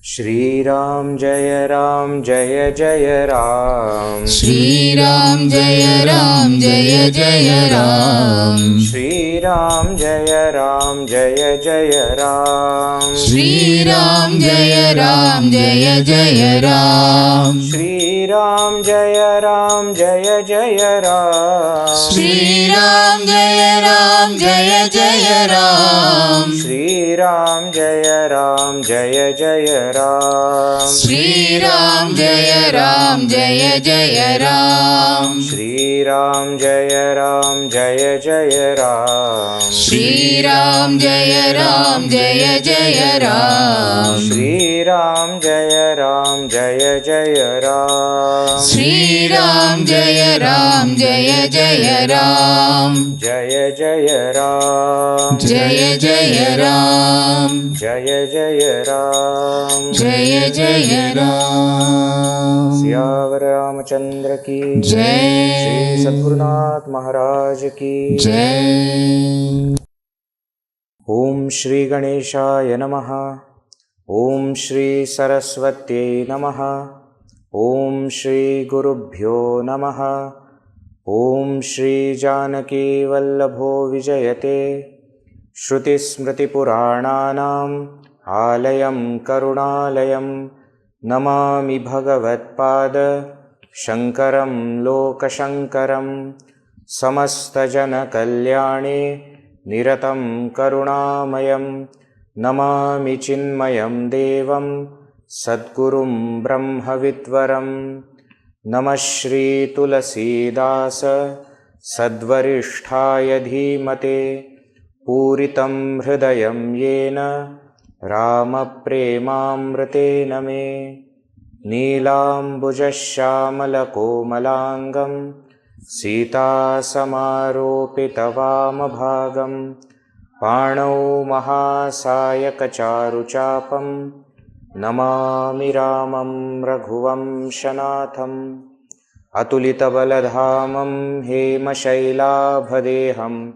Shri Ram Jaya Ram Jaya Jaya Ram. Shri Ram Jaya Ram Jaya Jaya Ram. Shri Ram Jaya Ram Jaya Jaya Ram. Shri Ram Jaya Ram Jaya Jaya Ram. Shri Ram Jaya Ram Jaya Jaya Ram. Shri Ram Jaya Ram Jaya Jaya Ram. Shri Ram Jaya Ram Jaya Jaya Ram. Shri Ram Jaya Ram Jaya Jaya Ram. Shri Ram Jaya Ram Jaya Jaya Ram. Shri Ram Jaya Ram Jaya Jaya Ram. Shri Ram Jaya Ram Jaya Jaya Ram. Shri Ram Jaya Ram Jaya Jaya Ram. Jaya Jaya Ram. Jaya Jaya Ram. Jaya Jaya Ram. Jaya Jaya Ram. Siyavar Ramchandra ki Jai. Shri Sadgurunath Maharaj ki Jai. Om Shri Ganeshaya Namaha. Om Shri Saraswati Namaha. Om Shri Gurubhyo Namaha. Om Shri Janaki Vallabho Vijayate Shruti Smriti Purananam Alayam Karunalayam Namami Bhagavat Pada Shankaram Lokashankaram Samasta Jana Kalyane Niratam Karunamayam Namami Chinmayam Devam Sadgurum Brahmavitvaram Namah Shri Tulasidasa Sadvarishthaya Dhimate Puritam Hridayam Yena Rama Premamrtena Me Neelambujashyamala Komalangam Sita Samaropitavamabhagam Panau Mahasayaka Charuchapam Namami Ramam Raghuvam Shanatham Atulita Baladhamam Hema Shailabhadeham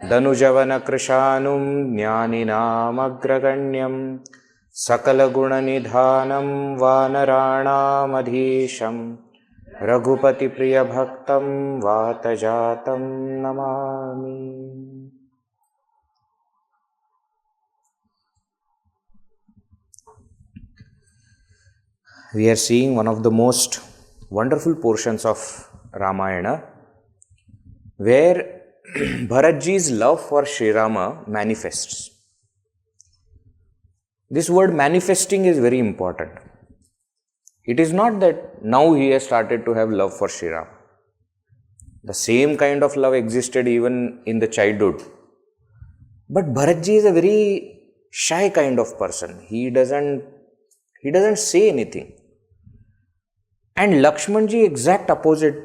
Danujavana Krishanum Jnaninam Agraganyam Sakala Gunanidhanam Vanaranam Adhisham Raghupati Priya Bhaktam Vatajatam Namami. We are seeing one of the most wonderful portions of Ramayana where Bharatji's love for Sri Rama manifests. This word manifesting is very important. It is not that now he has started to have love for Sri Rama. The same kind of love existed even in the childhood. But Bharatji is a very shy kind of person. He doesn't say anything. And Lakshmanji, exact opposite.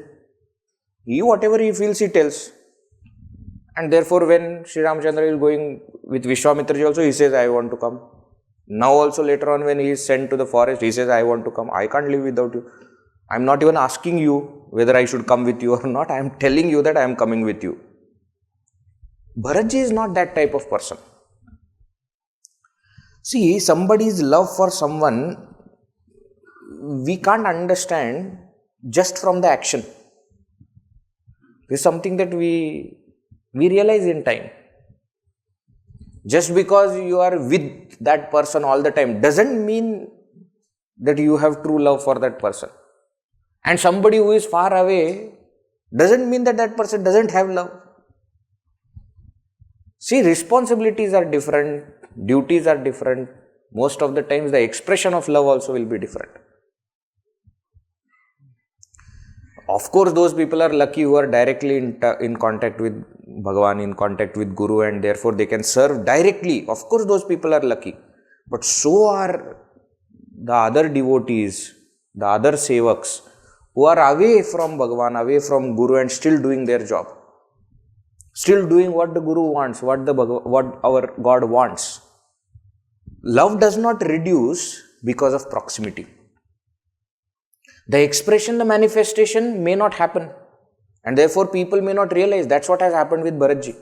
He, whatever he feels, he tells. And therefore, when Sri Ramchandra is going with Vishwamitraji also, he says, I want to come. Now also later on when he is sent to the forest, he says, I want to come. I can't live without you. I am not even asking you whether I should come with you or not. I am telling you that I am coming with you. Bharatji is not that type of person. See, somebody's love for someone, we can't understand just from the action. This is something that we realize in time. Just because you are with that person all the time doesn't mean that you have true love for that person. And somebody who is far away doesn't mean that that person doesn't have love. See, responsibilities are different, duties are different. Most of the times the expression of love also will be different. Of course, those people are lucky who are directly in contact with Bhagavan, in contact with Guru, and therefore they can serve directly. Of course, those people are lucky. But so are the other devotees, the other sevaks, who are away from Bhagavan, away from Guru and still doing their job. Still doing what the Guru wants, what our God wants. Love does not reduce because of proximity. The expression, the manifestation may not happen, and therefore people may not realize. That's what has happened with Bharatji.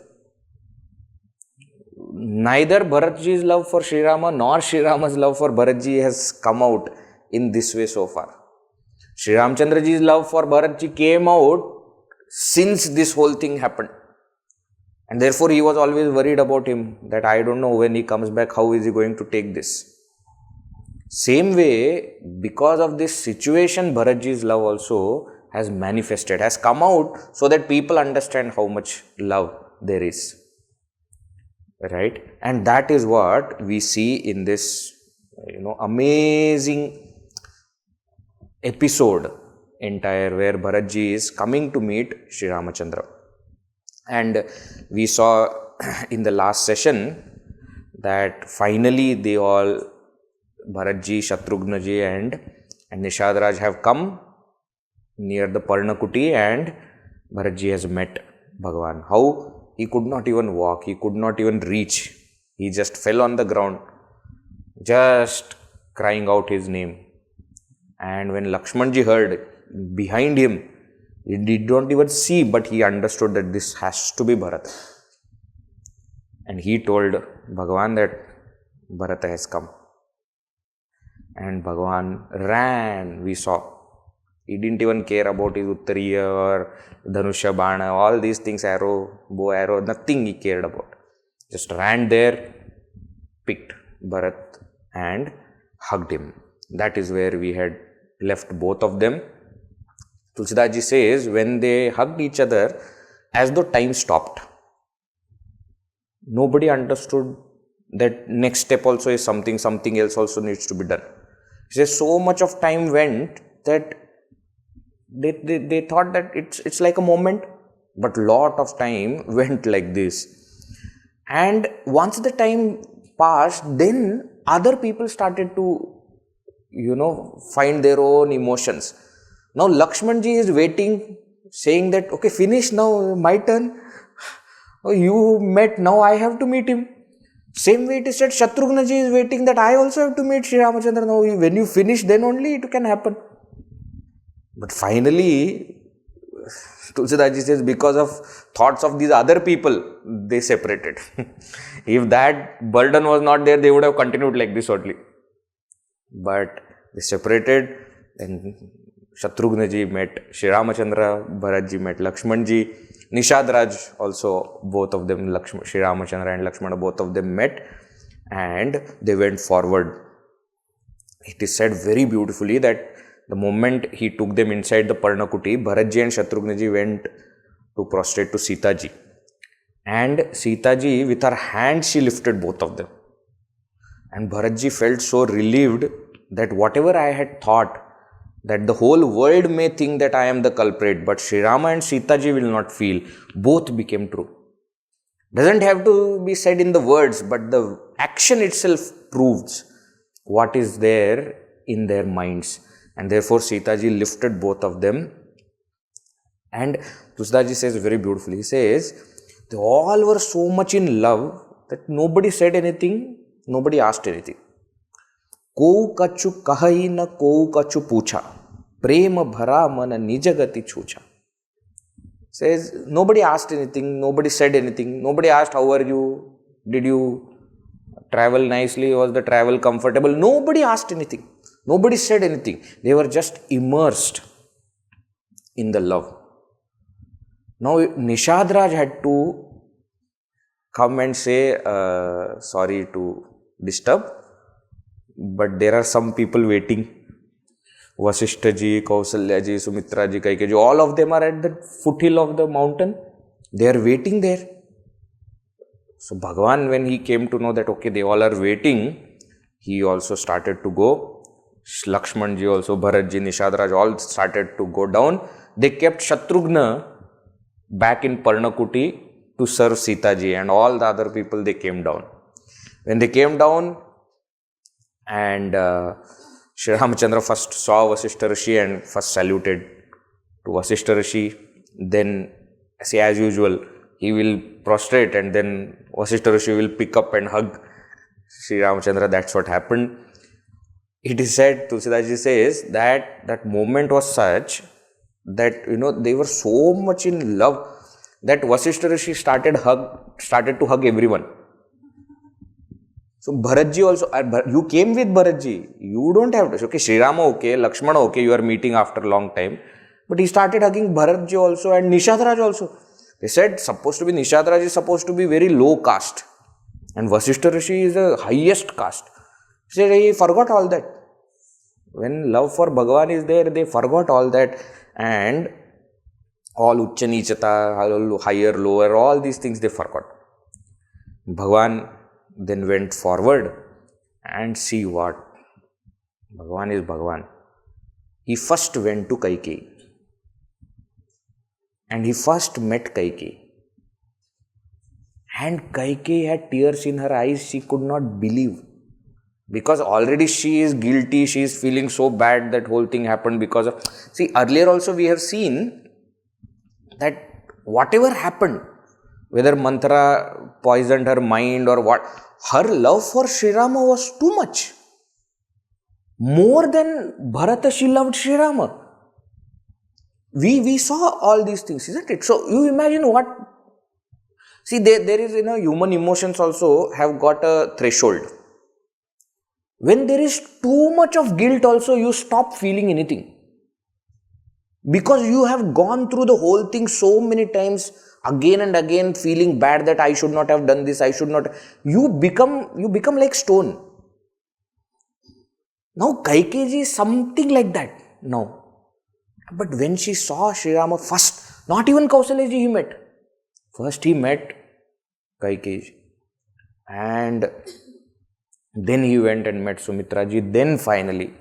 neither Bharatji's love for Sri Rama nor Sri Rama's love for Bharatji has come out in this way so far. Sri Ramchandraji's love for Bharatji came out since this whole thing happened. And therefore he was always worried about him, that I don't know when he comes back, how is he going to take this. Same way, because of this situation, Bharatji's love also has manifested, has come out so that people understand how much love there is. Right? And that is what we see in this, amazing episode entire, where Bharatji is coming to meet Sri Ramachandra. And we saw in the last session that finally they all, Bharatji, Shatrugnaji and Nishadraj have come near the Parnakuti, and Bharatji has met Bhagavan. How? He could not even walk, he could not even reach. He just fell on the ground, just crying out his name. And when Lakshmanji heard behind him, he did not even see, but he understood that this has to be Bharat. And he told Bhagavan that Bharata has come. And Bhagavan ran, we saw. He didn't even care about his Uttariya or Dhanusha Bana, all these things, arrow, bow, arrow, nothing he cared about. Just ran there, picked Bharat and hugged him. That is where we had left both of them. Tulsidaji says, when they hugged each other, as though time stopped. Nobody understood that next step also is something else also needs to be done. He says, so much of time went that they thought that it's like a moment, but lot of time went like this. And once the time passed, then other people started to, find their own emotions. Now Lakshmanji is waiting, saying that, okay, finish now, my turn. Oh, you met, now I have to meet him. Same way it is said, Shatrugnaji is waiting that I also have to meet Sri Ramachandra. Now when you finish, then only it can happen. But finally, Tulsidaji says, because of thoughts of these other people, they separated. If that burden was not there, they would have continued like this only. But they separated, and Shatrugnaji met Sri Ramachandra, Bharatji met Lakshmanji, Nishadraj also, both of them, Sri Ramachandra and Lakshmana, both of them met, and they went forward. It is said very beautifully that the moment he took them inside the Parnakuti, Bharatji and Shatrugnaji went to prostrate to Sita ji. And Sita ji, with her hand, she lifted both of them. And Bharatji felt so relieved that whatever I had thought, that the whole world may think that I am the culprit, but Sri Rama and Sita ji will not feel, both became true. Doesn't have to be said in the words, but the action itself proves what is there in their minds. And therefore Sita ji lifted both of them. And Tulsidaji says very beautifully, he says, they all were so much in love that nobody said anything, nobody asked anything. Kou kachu kahai na kou kachu pucha, prema bhara mana nijagati chucha. Says, nobody asked anything, nobody said anything, nobody asked how are you, did you travel nicely, was the travel comfortable, nobody asked anything, nobody said anything, they were just immersed in the love. Now Nishadraj had to come and say, sorry to disturb, but there are some people waiting. Vasishta ji, Kausalya ji, Sumitra ji, Kaikeyi ji, all of them are at the foothill of the mountain. They are waiting there. So Bhagavan, when he came to know that, okay, they all are waiting, he also started to go. Lakshman ji also, Bharat ji, Nishadraj, all started to go down. They kept Shatrugna back in Parnakuti to serve Sita ji, and all the other people, they came down. When they came down, and Sri Ramachandra first saw Vasishta Rishi and first saluted to Vasishta Rishi. Then, say as usual, he will prostrate and then Vasishta Rishi will pick up and hug Sri Ramachandra. That's what happened. It is said, Tulsidaji says, that moment was such that, they were so much in love that Vasishta Rishi started to hug everyone. So Bharatji also, you came with Bharatji. You don't have to. Okay, Sri Rama okay, Lakshmana okay, you are meeting after a long time. But he started hugging Bharatji also and Nishadraj also. They said Nishadraj is supposed to be very low caste. And Vasishta Rishi is the highest caste. He said he forgot all that. When love for Bhagavan is there, they forgot all that. And all Uchcha Nichata, higher, lower, all these things they forgot. Bhagavan then went forward and see what? Bhagavan is Bhagavan. He first went to Kaikeyi. And he first met Kaikeyi. And Kaikeyi had tears in her eyes. She could not believe. Because already she is guilty. She is feeling so bad that whole thing happened because of... See, earlier also we have seen that whatever happened, whether Manthara poisoned her mind or what, her love for Sri Rama was too much. More than Bharata, she loved Sri Rama. We saw all these things, isn't it? So you imagine what... See, there is, human emotions also have got a threshold. When there is too much of guilt also, you stop feeling anything. Because you have gone through the whole thing so many times, again and again, feeling bad that I should not have done this, I should not... You become like stone. Now, Kaikeyi is something like that now. But when she saw Sri Rama first, not even Kausalya ji he met. First he met Kaikeyi. And then he went and met Sumitra ji. Then finally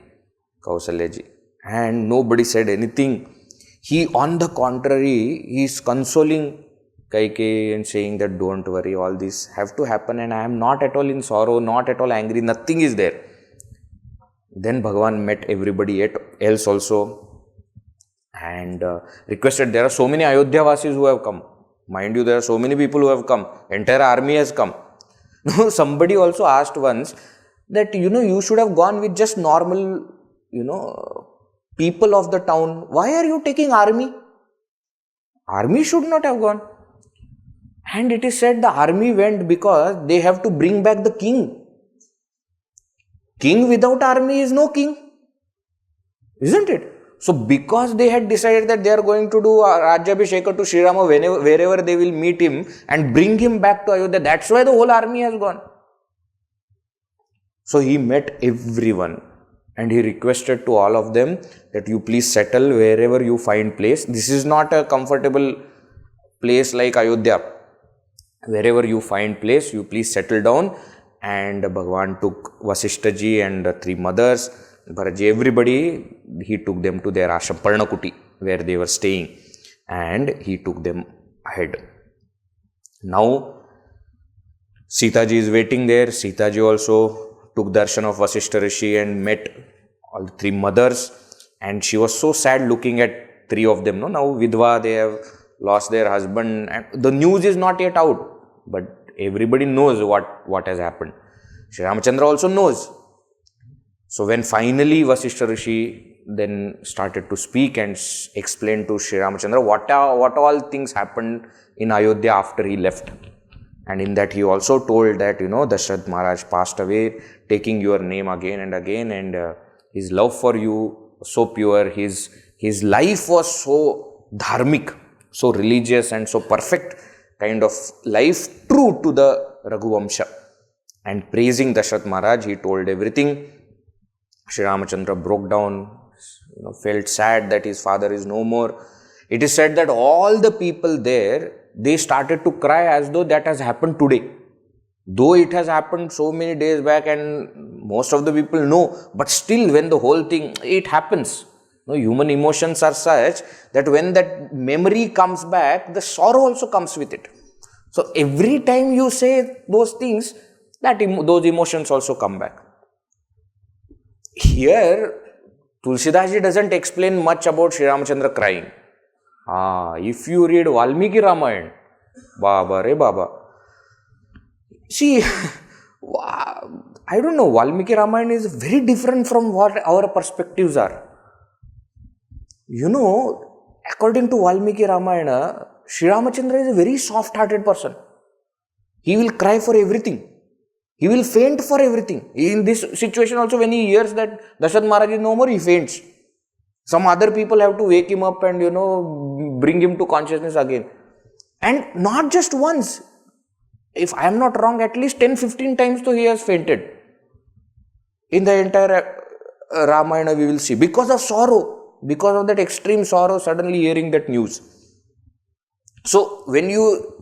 Kausalya ji. And nobody said anything. He, on the contrary, he is consoling Kaikeyi and saying that don't worry, all this have to happen and I am not at all in sorrow, not at all angry, nothing is there. Then Bhagavan met everybody else also and requested. There are so many Ayodhya Vasis who have come. Mind you, there are so many people who have come. Entire army has come. Somebody also asked once that, you should have gone with just normal, people of the town. Why are you taking army? Army should not have gone. And it is said the army went because they have to bring back the king. King without army is no king. Isn't it? So because they had decided that they are going to do Rajyabhisheka to Sri Rama wherever they will meet him and bring him back to Ayodhya, that's why the whole army has gone. So he met everyone and he requested to all of them that you please settle wherever you find place. This is not a comfortable place like Ayodhya. Wherever you find place, you please settle down. And Bhagavan took Vasishta ji and the three mothers, Bharatji, everybody, he took them to their ashram, Parnakuti, where they were staying. And he took them ahead. Now, Sita ji is waiting there. Sita ji also took darshan of Vasishta Rishi and met all the three mothers. And she was so sad looking at three of them. No? Now, Vidva, they have lost their husband. And the news is not yet out. But everybody knows what has happened. Sri Ramachandra also knows. So when finally Vasishta Rishi then started to speak and explain to Sri Ramachandra what all things happened in Ayodhya after he left. And in that he also told that, Dashrath Maharaj passed away, taking your name again and again, and his love for you was so pure, his life was so dharmic, so religious and so perfect kind of life, true to the Raghuvamsha. And praising Dashrath Maharaj, he told everything. Sri Ramachandra broke down, felt sad that his father is no more. It is said that all the people there, they started to cry as though that has happened today. Though it has happened so many days back and most of the people know, but still when the whole thing, it happens. Human emotions are such that when that memory comes back, the sorrow also comes with it. So every time you say those things, those emotions also come back. Here, Tulsidas ji doesn't explain much about Sri Ramachandra crying. If you read Valmiki Ramayana, Baba re Baba. See, I don't know, Valmiki Ramayana is very different from what our perspectives are. According to Valmiki Ramayana, Sri Ramachandra is a very soft-hearted person. He will cry for everything. He will faint for everything. In this situation also, when he hears that Dasharatha Maharaj is no more, he faints. Some other people have to wake him up and, bring him to consciousness again. And not just once. If I am not wrong, at least 10-15 times so he has fainted. In the entire Ramayana we will see. Because of sorrow. Because of that extreme sorrow, suddenly hearing that news. So, when you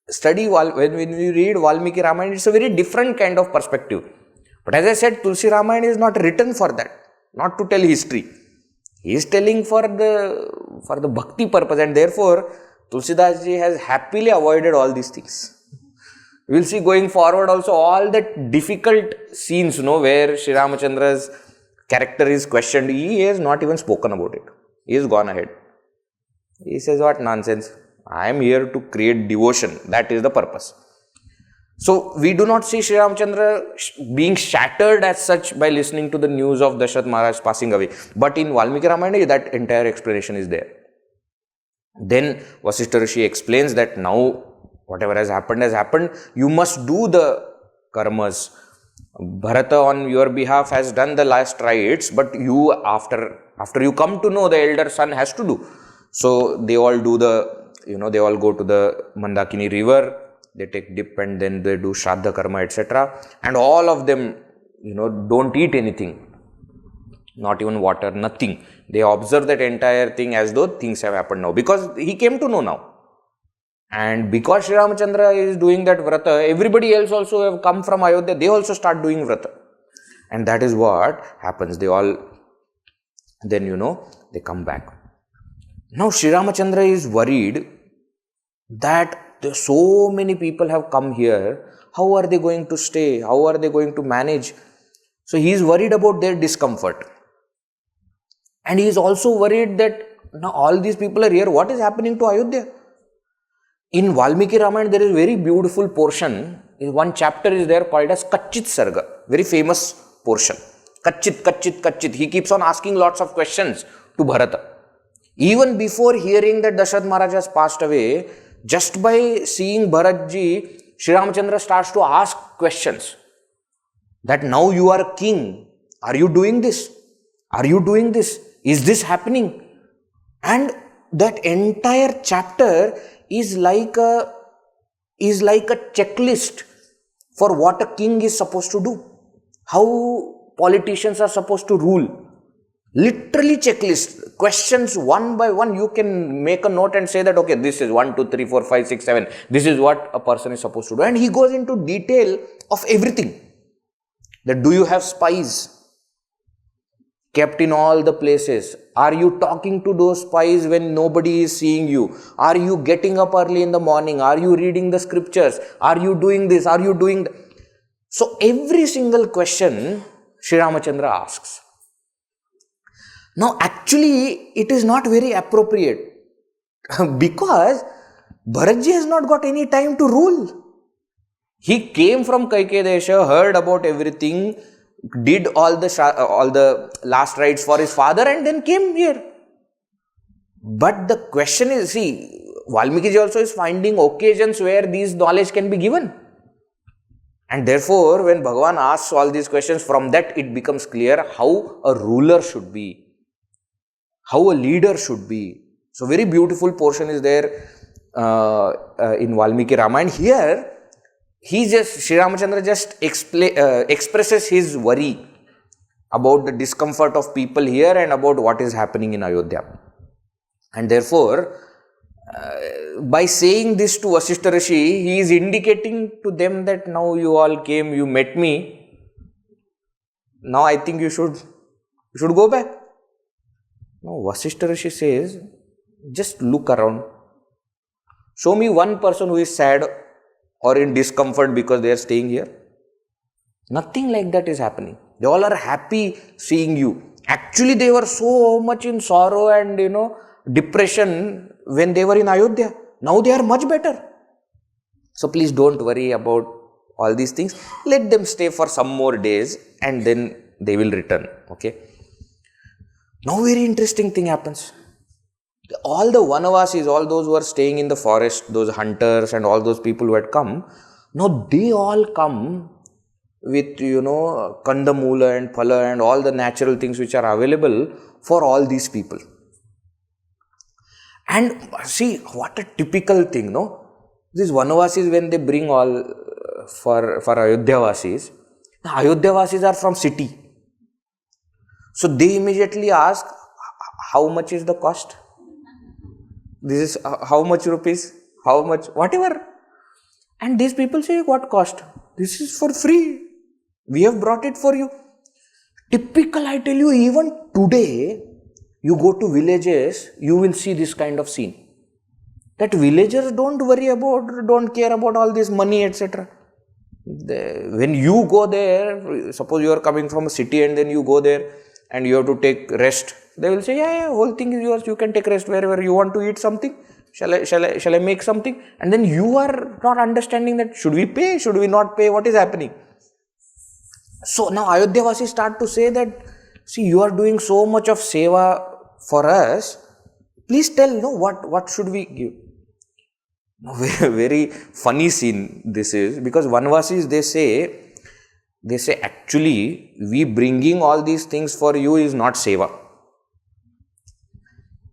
study, when you read Valmiki Ramayana, it's a very different kind of perspective. But as I said, Tulsi Ramayana is not written for that. Not to tell history. He is telling for the bhakti purpose, and therefore Tulsidas ji has happily avoided all these things. We will see going forward also all that difficult scenes, where Sri Ramachandra's character is questioned. He has not even spoken about it. He has gone ahead. He says, what nonsense. I am here to create devotion. That is the purpose. So, we do not see Sri Ramachandra being shattered as such by listening to the news of Dasharatha Maharaj passing away. But in Valmiki Ramayana, that entire explanation is there. Then Vasishta Rishi explains that now whatever has happened, you must do the karmas. Bharata on your behalf has done the last rites, but you, after you come to know, the elder son has to do. So, they all do they all go to the Mandakini river. They take dip and then they do Shraddha Karma, etc. And all of them, don't eat anything. Not even water, nothing. They observe that entire thing as though things have happened now. Because he came to know now. And because Sri Ramachandra is doing that vrata, everybody else also have come from Ayodhya. They also start doing vrata. And that is what happens. They all, then they come back. Now Sri Ramachandra is worried that so many people have come here. How are they going to stay? How are they going to manage? So he is worried about their discomfort. And he is also worried that now all these people are here. What is happening to Ayodhya? In Valmiki Ramayana, there is a very beautiful portion. One chapter is there called as Kachit Sarga. Very famous portion. Kachit. He keeps on asking lots of questions to Bharata. Even before hearing that Dasharatha Maharaj has passed away, just by seeing Bharatji, Sri Ramachandra starts to ask questions. That now you are king. Are you doing this? Are you doing this? Is this happening? And that entire chapter is like a checklist for what a king is supposed to do. How politicians are supposed to rule. Literally checklist. Questions one by one. You can make a note and say that, okay, this is 1, 2, 3, 4, 5, 6, 7. This is what a person is supposed to do. And he goes into detail of everything. That do you have spies kept in all the places? Are you talking to those spies when nobody is seeing you? Are you getting up early in the morning? Are you reading the scriptures? Are you doing this? Are you doing that? So every single question Sri Ramachandra asks. Now actually it is not very appropriate because Bharatji has not got any time to rule. He came from Kaikeyi Desha, heard about everything, did all the last rites for his father and then came here. But the question is, see, Valmiki ji also is finding occasions where these knowledge can be given. And therefore, when Bhagavan asks all these questions, from that it becomes clear how a ruler should be, how a leader should be. So, very beautiful portion is there in Valmiki Ramayana. Here, Sri Ramachandra just expresses his worry about the discomfort of people here and about what is happening in Ayodhya. And therefore, by saying this to Vasishta Rishi, he is indicating to them that now you all came, you met me. Now I think you should go back. Now Vasishta Rishi says, just look around. Show me one person who is sad or in discomfort because they are staying here. Nothing like that is happening. They all are happy seeing you. Actually, they were so much in sorrow and depression when they were in Ayodhya. Now they are much better. So please don't worry about all these things. Let them stay for some more days and then they will return. Okay. Now very interesting thing happens. All the Vanavasis, all those who are staying in the forest, those hunters and all those people who had come, now they all come with, kandamula and phala and all the natural things which are available for all these people. And see, what a typical thing, no? These Vanavasis, when they bring all for Ayodhyavasis, the Ayodhyavasis are from city. So they immediately ask, how much is the cost? This is how much rupees? How much? Whatever. And these people say, what cost? This is for free. We have brought it for you. Typical, I tell you, even today, you go to villages, you will see this kind of scene. That villagers don't care about all this money, etc. When you go there, suppose you are coming from a city and then you go there and you have to take rest, they will say, yeah, whole thing is yours, you can take rest wherever you want to eat something. Shall I make something? And then you are not understanding that should we pay, should we not pay, what is happening? So now Ayodhyavasis start to say that, see, you are doing so much of seva for us, please tell, what should we give? Very, very funny scene this is, because Vanavasis, they say actually, we bringing all these things for you is not seva.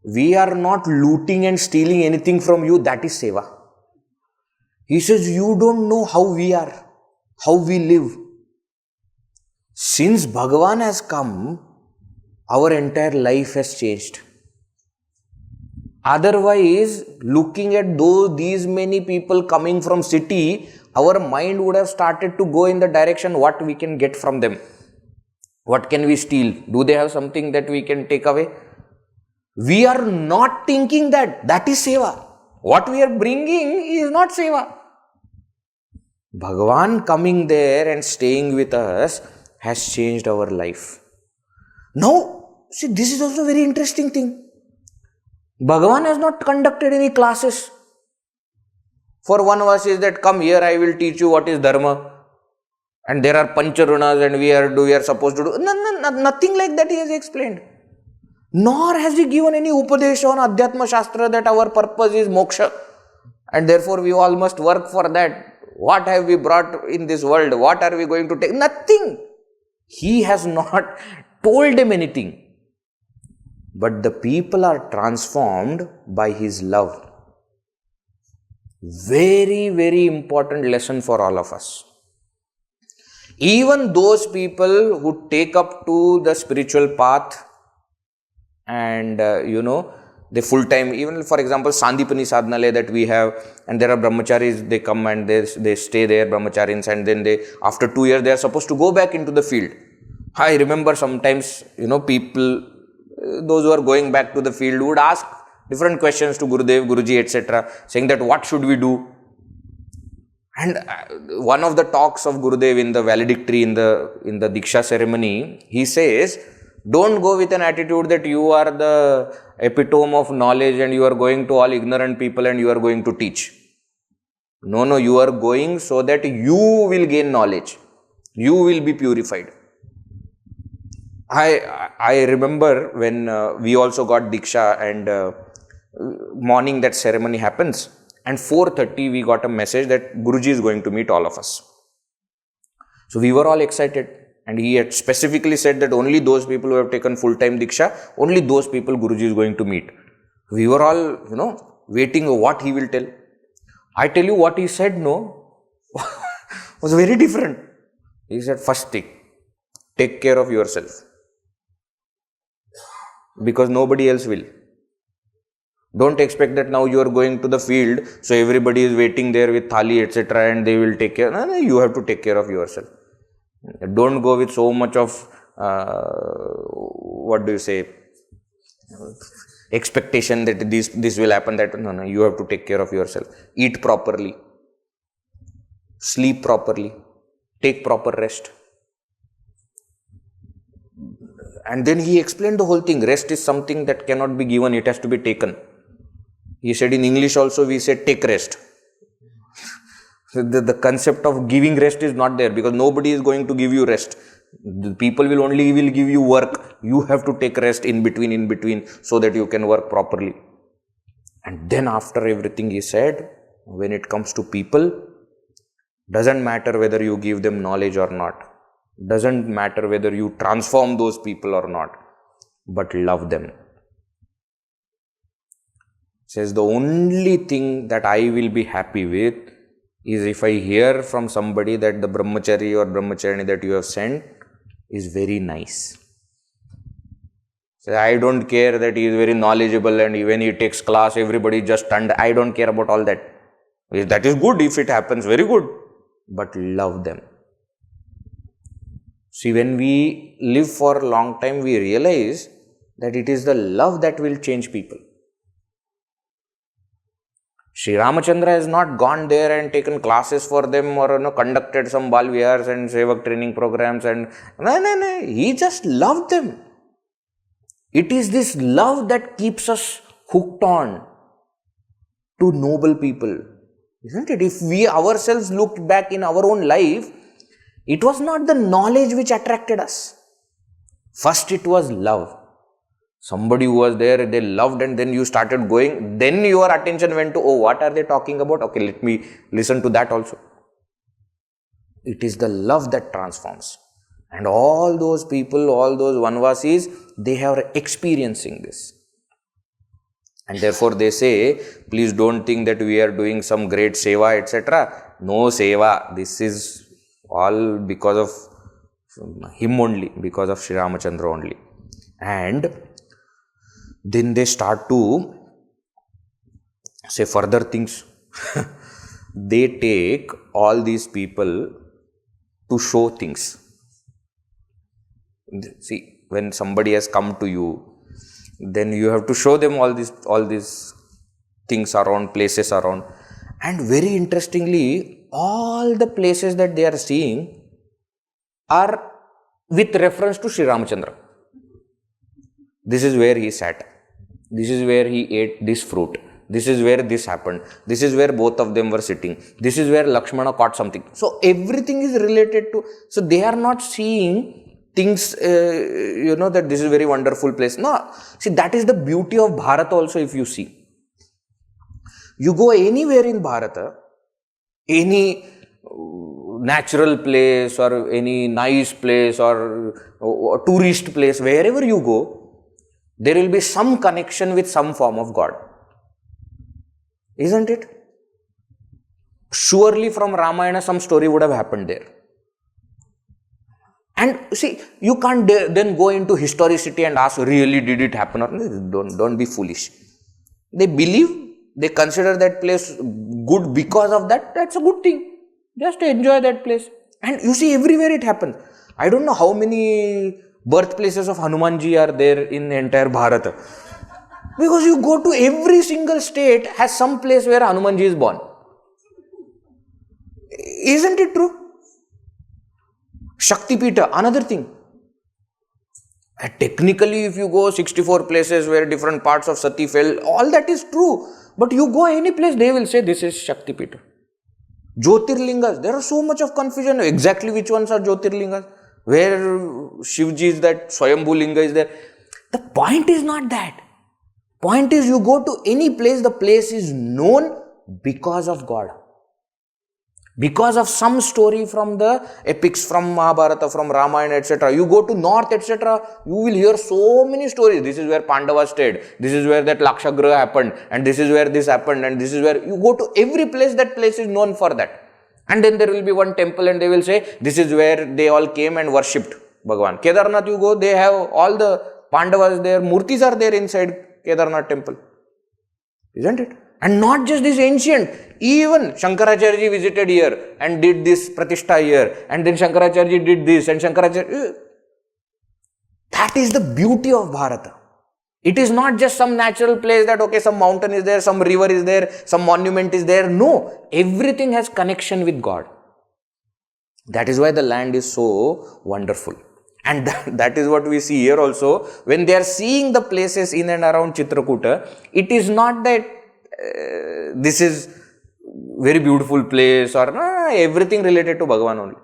We are not looting and stealing anything from you, that is seva. He says, you don't know how we are, how we live. Since Bhagavan has come, our entire life has changed. Otherwise, looking at these many people coming from city, our mind would have started to go in the direction what we can get from them. What can we steal? Do they have something that we can take away? We are not thinking that. That is seva. What we are bringing is not seva. Bhagavan coming there and staying with us has changed our life. Now, see, this is also a very interesting thing. Bhagavan has not conducted any classes. For one verse is that, come here, I will teach you what is dharma. And there are pancharunas and we are supposed to do. Nothing like that he has explained. Nor has he given any upadesha on Adhyatma Shastra that our purpose is moksha. And therefore we all must work for that. What have we brought in this world? What are we going to take? Nothing. He has not told them anything. But the people are transformed by his love. Very, very important lesson for all of us. Even those people who take up to the spiritual path and, the full time, even for example, Sandipani Sadhanalaya that we have, and there are brahmacharis, they come and they stay there, brahmacharins, and then after 2 years, they are supposed to go back into the field. I remember sometimes, people, those who are going back to the field would ask different questions to Gurudev, Guruji, etc., saying that what should we do? And one of the talks of Gurudev in the valedictory in the Diksha ceremony, he says, don't go with an attitude that you are the epitome of knowledge and you are going to all ignorant people and you are going to teach. No, you are going so that you will gain knowledge. You will be purified. I remember when we also got Diksha and morning that ceremony happens and 4:30 we got a message that Guruji is going to meet all of us. So we were all excited and he had specifically said that only those people who have taken full-time Diksha, only those people Guruji is going to meet. We were all, waiting what he will tell. I tell you what he said, was very different. He said, first thing, take care of yourself. Because nobody else will. Don't expect that now you are going to the field, so everybody is waiting there with thali, etc., and they will take care. No, you have to take care of yourself. Don't go with so much of, expectation that this will happen, that no, you have to take care of yourself. Eat properly. Sleep properly. Take proper rest. And then he explained the whole thing. Rest is something that cannot be given, it has to be taken. He said in English also, we say take rest. The concept of giving rest is not there because nobody is going to give you rest. The people will give you work. You have to take rest in between so that you can work properly. And then after everything he said, when it comes to people, Doesn't matter whether you give them knowledge or not. Doesn't matter whether you transform those people or not. But love them. Says the only thing that I will be happy with is if I hear from somebody that the brahmachari or brahmacharani that you have sent is very nice. So I don't care that he is very knowledgeable and when he takes class everybody just stunned. I don't care about all that. That is good if it happens, very good. But love them. See, when we live for a long time, we realize that it is the love that will change people. Sri Ramachandra has not gone there and taken classes for them or conducted some Bal Vihars and Sevak training programs and no. He just loved them. It is this love that keeps us hooked on to noble people. Isn't it? If we ourselves looked back in our own life, it was not the knowledge which attracted us. First it was love. Somebody who was there, they loved and then you started going. Then your attention went to, oh, what are they talking about? Okay, let me listen to that also. It is the love that transforms. And all those people, all those Vanvasis, they are experiencing this. And therefore they say, please don't think that we are doing some great seva, etc. No seva. This is all because of him only, because of Sri Ramachandra only. And then they start to say further things. They take all these people to show things. See, when somebody has come to you, then you have to show them all these things around, places around. And very interestingly, all the places that they are seeing are with reference to Sri Ramachandra. This is where he sat. This is where he ate this fruit. This is where this happened. This is where both of them were sitting. This is where Lakshmana caught something. So everything is related to, so they are not seeing things, that this is a very wonderful place. No, see, that is the beauty of Bharat also. If you see, you go anywhere in Bharata, any natural place or any nice place or tourist place, wherever you go, there will be some connection with some form of God. Isn't it? Surely from Ramayana some story would have happened there. And see, you can't then go into historicity and ask, really did it happen or not? Don't be foolish. They believe, they consider that place good because of that. That's a good thing. Just enjoy that place. And you see, everywhere it happens. I don't know how many birthplaces of Hanumanji are there in the entire Bharata. Because you go to every single state has some place where Hanumanji is born. Isn't it true? Shakti Pita, another thing. Technically, if you go 64 places where different parts of Sati fell, all that is true. But you go any place, they will say this is Shakti Pita. Jyotirlingas, there are so much of confusion. Exactly which ones are Jyotirlingas? Where Shivji is that, Swayambhu Linga is there. The point is not that. Point is you go to any place, the place is known because of God. Because of some story from the epics, from Mahabharata, from Ramayana, etc. You go to north, etc. You will hear so many stories. This is where Pandavas stayed. This is where that Lakshagraha happened. And this is where this happened. And this is where you go to every place, that place is known for that. And then there will be one temple and they will say, this is where they all came and worshipped Bhagavan. Kedarnath you go, they have all the Pandavas there. Murtis are there inside Kedarnath temple. Isn't it? And not just this ancient, even Shankaracharya visited here and did this Pratishtha here, and then Shankaracharya did this, and Shankaracharya. That is the beauty of Bharata. It is not just some natural place that, okay, some mountain is there, some river is there, some monument is there. No, everything has connection with God. That is why the land is so wonderful. And that is what we see here also. When they are seeing the places in and around Chitrakuta, it is not that this is very beautiful place or everything related to Bhagavan only.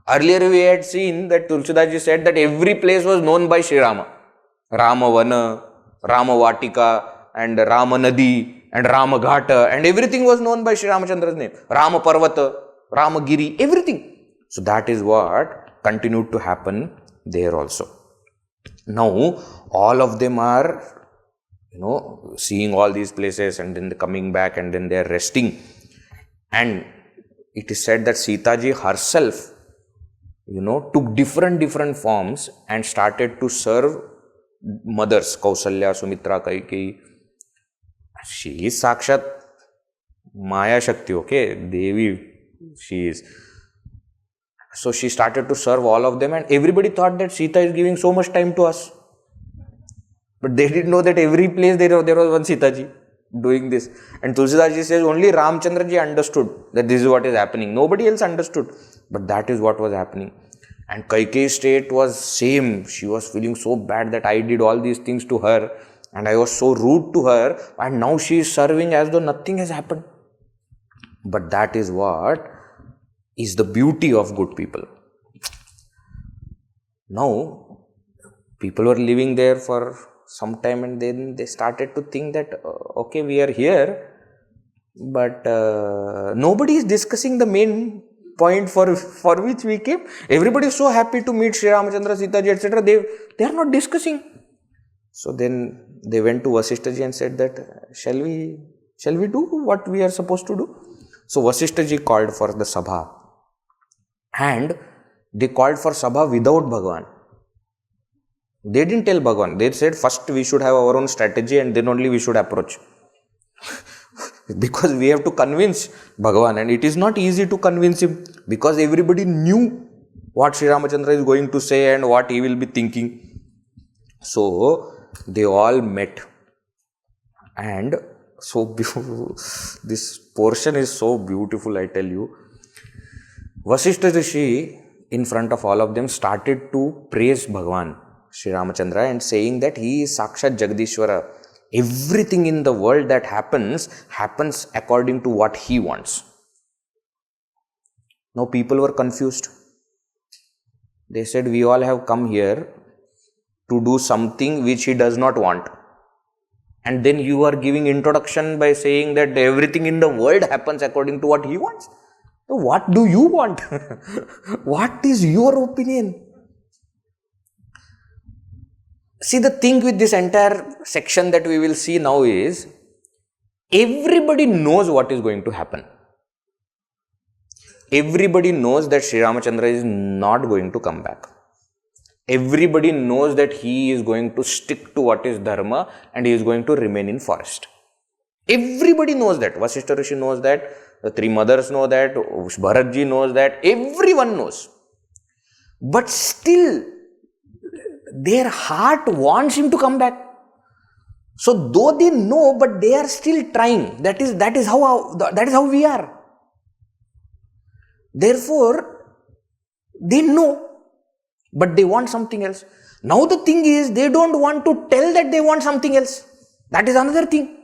Earlier we had seen that Tulsidas said that every place was known by Sri Rama. Rama Vana, Rama Vatika and Rama Nadi and Rama Ghata, and everything was known by Sri Ramachandra's name. Rama Parvata, Ramagiri, everything. So that is what continued to happen there also. Now, all of them are, seeing all these places and then coming back and then they are resting. And it is said that Sita ji herself, took different forms and started to serve mothers, Kausalya, Sumitra, Kaikeyi. She is Sakshat Maya Shakti, okay? Devi, she is. So she started to serve all of them and everybody thought that Sita is giving so much time to us. But they didn't know that every place there was one Sita ji doing this. And Tulsidas ji says only Ramchandra ji understood that this is what is happening. Nobody else understood. But that is what was happening. And Kaikeyi's state was same. She was feeling so bad that I did all these things to her and I was so rude to her, and now she is serving as though nothing has happened. But that is what is the beauty of good people. Now, people were living there for some time and then they started to think that, okay, we are here, but nobody is discussing the main point for which we came. Everybody is so happy to meet Sri Ramachandra, Sita ji, etc. They are not discussing. So then they went to Vasishta ji and said that, shall we do what we are supposed to do? So Vasishta ji called for the sabha. And they called for sabha without Bhagavan. They didn't tell Bhagavan. They said first we should have our own strategy and then only we should approach. Because we have to convince Bhagavan, and it is not easy to convince him because everybody knew what Sri Ramachandra is going to say and what he will be thinking. So they all met, and so beautiful. This portion is so beautiful, I tell you. Vasishta Rishi, in front of all of them, started to praise Bhagavan, Sri Ramachandra, and saying that he is Sakshat Jagadishwara. Everything in the world that happens according to what he wants. Now people were confused. They said, we all have come here to do something which he does not want. And then you are giving introduction by saying that everything in the world happens according to what he wants. So what do you want? What is your opinion? See, the thing with this entire section that we will see now is, everybody knows what is going to happen. Everybody knows that Sri Ramachandra is not going to come back. Everybody knows that he is going to stick to what is dharma and he is going to remain in forest. Everybody knows that. Vasishta Rishi knows that. The three mothers know that. Bharat ji knows that. Everyone knows. But still, their heart wants him to come back. So though they know, but they are still trying. That is how we are. Therefore, they know, but they want something else. Now the thing is, they don't want to tell that they want something else. That is another thing.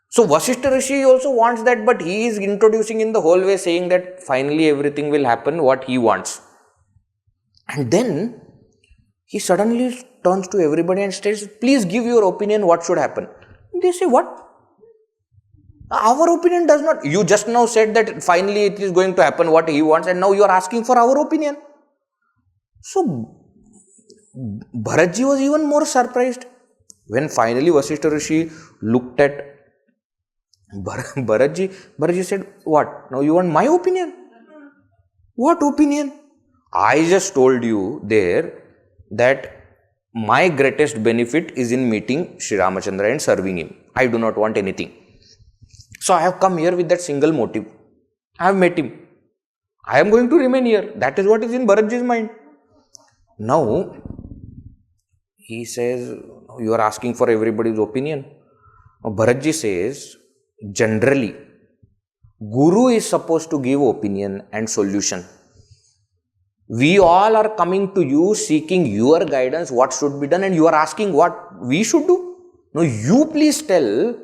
So Vasishta Rishi also wants that, but he is introducing in the whole way, saying that finally everything will happen what he wants. And then he suddenly turns to everybody and says, please give your opinion what should happen. They say, what? Our opinion does not. You just now said that finally it is going to happen what he wants, and now you are asking for our opinion. So Bharatji was even more surprised. When finally Vasishta Rishi looked at Bharatji said, what? Now you want my opinion? What opinion? I just told you there that my greatest benefit is in meeting Sri Ramachandra and serving him. I do not want anything. So I have come here with that single motive. I have met him. I am going to remain here. That is what is in Bharatji's mind. Now, he says, you are asking for everybody's opinion. Now, Bharatji says, generally, Guru is supposed to give opinion and solution. We all are coming to you seeking your guidance, what should be done, and you are asking what we should do. No, you please tell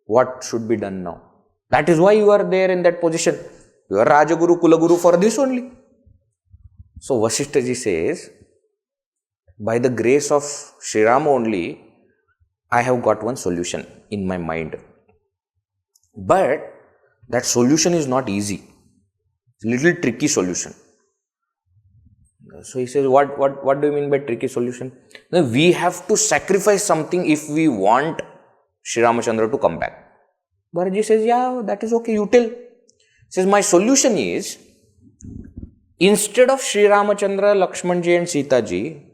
what should be done now. That is why you are there in that position. You are Rajaguru, Kulaguru for this only. So Vasishta ji says, by the grace of Sri Rama only, I have got one solution in my mind. But that solution is not easy. It's a little tricky solution. So he says, what do you mean by tricky solution? Now, we have to sacrifice something if we want Sri Ramachandra to come back. Bharatji says, yeah, that is okay, you tell. He says, my solution is, instead of Sri Ramachandra, Lakshmanji and Sita ji,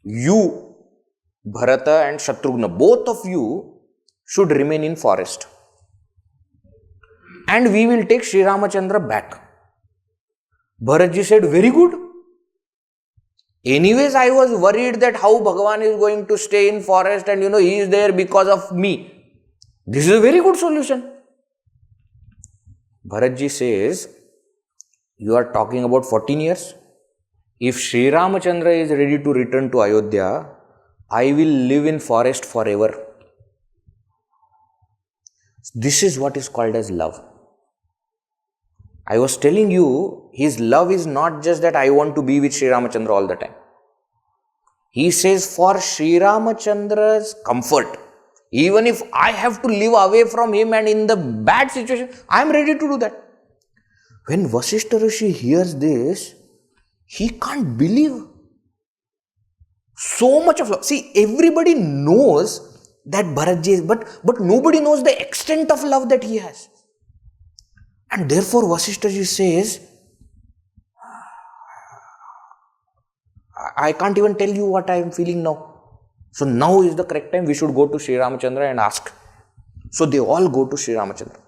you, Bharata and Shatrughna, both of you should remain in forest. And we will take Sri Ramachandra back. Bharatji said, very good. Anyways, I was worried that how Bhagavan is going to stay in forest and he is there because of me. This is a very good solution. Bharatji says, you are talking about 14 years. If Sri Ramachandra is ready to return to Ayodhya, I will live in forest forever. This is what is called as love. I was telling you, his love is not just that I want to be with Sri Ramachandra all the time. He says, for Sri Ramachandra's comfort, even if I have to live away from him and in the bad situation, I am ready to do that. When Vasishta Rishi hears this, he can't believe so much of love. See, everybody knows that Bharatji is, but nobody knows the extent of love that he has. And therefore Vasishta ji says, I can't even tell you what I am feeling now. So now is the correct time, we should go to Sri Ramachandra and ask. So they all go to Sri Ramachandra.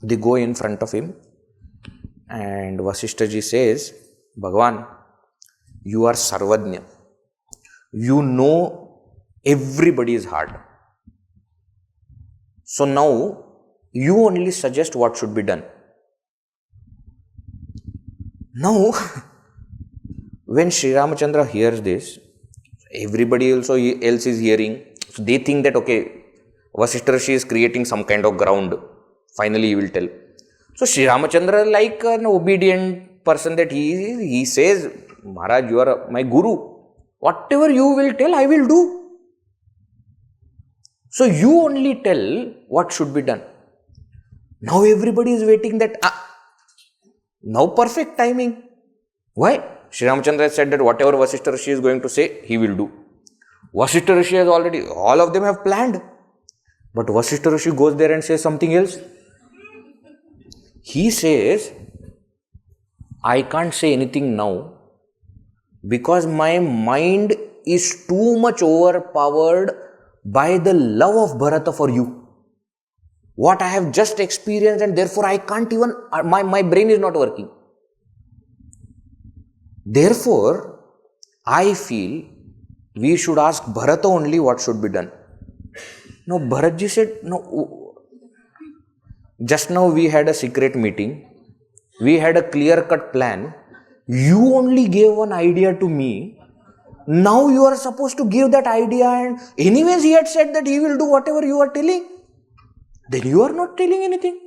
They go in front of him and Vasishta ji says, Bhagavan, you are Sarvajna. You know everybody's heart. So now you only suggest what should be done. Now, when Sri Ramachandra hears this, everybody else is hearing. So they think that, okay, Vasishta Rishi is creating some kind of ground. Finally, he will tell. So Sri Ramachandra, like an obedient person that he is, he says, Maharaj, you are my guru. Whatever you will tell, I will do. So you only tell what should be done. Now everybody is waiting that, now perfect timing. Why? Sri Ramachandra has said that whatever Vasishta Rishi is going to say, he will do. Vasishta Rishi has already, all of them have planned. But Vasishta Rishi goes there and says something else. He says, I can't say anything now because my mind is too much overpowered by the love of Bharata for you. What I have just experienced, and therefore I can't even, my brain is not working. Therefore, I feel we should ask Bharata only what should be done. Now, Bharatji said, no, just now we had a secret meeting. We had a clear-cut plan. You only gave one idea to me. Now you are supposed to give that idea, and anyways he had said that he will do whatever you are telling. Then you are not telling anything.